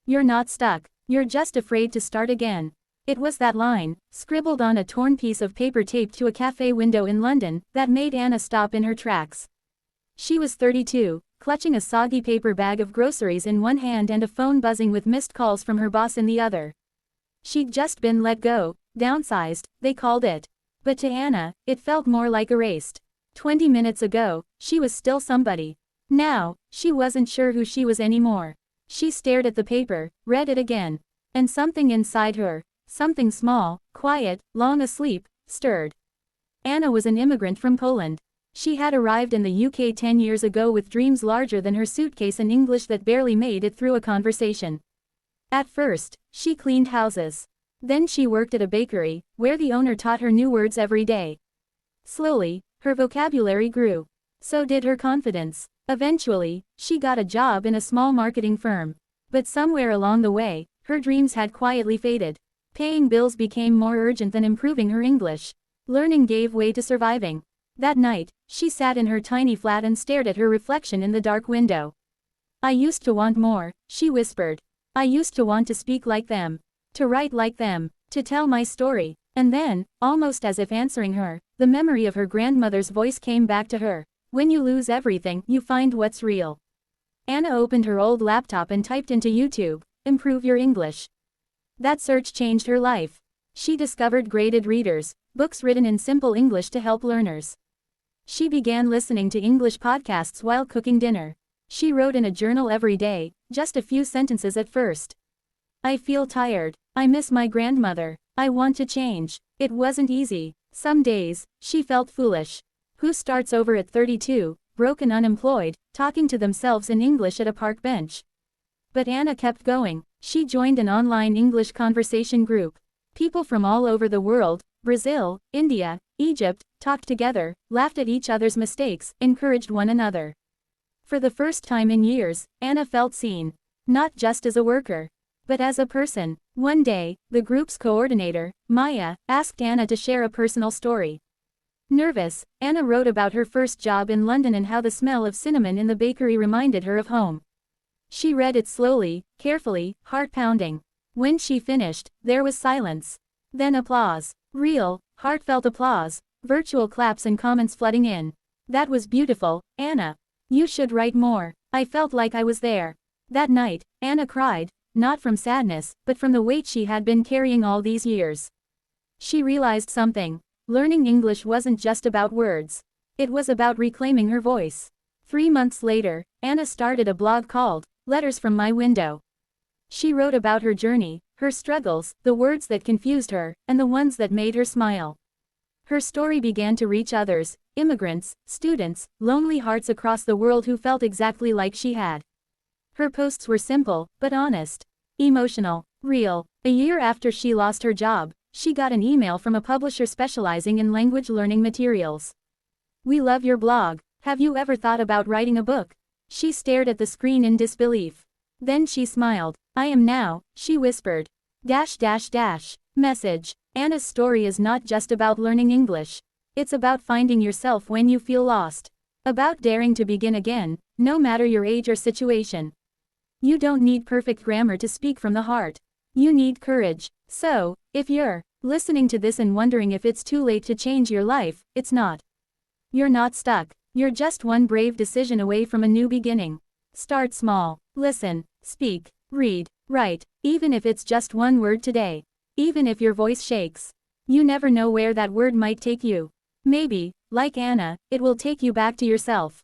You're not stuck. You're just afraid to start again. It was that line, scribbled on a torn piece of paper taped to a cafe window in London, that made Anna stop in her tracks. She was 32, clutching a soggy paper bag of groceries in one hand and a phone buzzing with missed calls from her boss in the other. She'd just been let go, downsized, they called it. But to Anna, it felt more like erased. 20 minutes ago, she was still somebody. Now, she wasn't sure who she was anymore. She stared at the paper, read it again. And something inside her, something small, quiet, long asleep, stirred. Anna was an immigrant from Poland. She had arrived in the UK 10 years ago with dreams larger than her suitcase and English that barely made it through a conversation. At first, she cleaned houses. Then she worked at a bakery, where the owner taught her new words every day. Slowly, her vocabulary grew. So did her confidence. Eventually, she got a job in a small marketing firm. But somewhere along the way, her dreams had quietly faded. Paying bills became more urgent than improving her English. Learning gave way to surviving. That night, she sat in her tiny flat and stared at her reflection in the dark window. I used to want more, she whispered. I used to want to speak like them. To write like them. To tell my story. And then, almost as if answering her, the memory of her grandmother's voice came back to her. When you lose everything, you find what's real. Anna opened her old laptop and typed into YouTube, "Improve your English." That search changed her life. She discovered graded readers, books written in simple English to help learners. She began listening to English podcasts while cooking dinner. She wrote in a journal every day, just a few sentences at first. I feel tired. I miss my grandmother. I want to change. It wasn't easy. Some days, she felt foolish. Who starts over at 32, broke and unemployed, talking to themselves in English at a park bench? But Anna kept going. She joined an online English conversation group. People from all over the world, Brazil, India, Egypt, talked together, laughed at each other's mistakes, encouraged one another. For the first time in years, Anna felt seen. Not just as a worker, but as a person. One day, the group's coordinator, Maya, asked Anna to share a personal story. Nervous, Anna wrote about her first job in London and how the smell of cinnamon in the bakery reminded her of home. She read it slowly, carefully, heart-pounding. When she finished, there was silence. Then applause. Real, heartfelt applause, virtual claps and comments flooding in. That was beautiful, Anna. You should write more. I felt like I was there. That night, Anna cried, not from sadness, but from the weight she had been carrying all these years. She realized something. Learning English wasn't just about words. It was about reclaiming her voice. 3 months later, Anna started a blog called Letters from My Window. She wrote about her journey, her struggles, the words that confused her, and the ones that made her smile. Her story began to reach others, immigrants, students, lonely hearts across the world who felt exactly like she had. Her posts were simple, but honest. Emotional. Real. A year after she lost her job, she got an email from a publisher specializing in language learning materials. We love your blog. Have you ever thought about writing a book? She stared at the screen in disbelief. Then she smiled. I am now, she whispered. Message. Anna's story is not just about learning English. It's about finding yourself when you feel lost. About daring to begin again, no matter your age or situation. You don't need perfect grammar to speak from the heart. You need courage. So, if you're listening to this and wondering if it's too late to change your life, it's not. You're not stuck. You're just one brave decision away from a new beginning. Start small. Listen, speak, read, write, even if it's just one word today. Even if your voice shakes. You never know where that word might take you. Maybe, like Anna, it will take you back to yourself.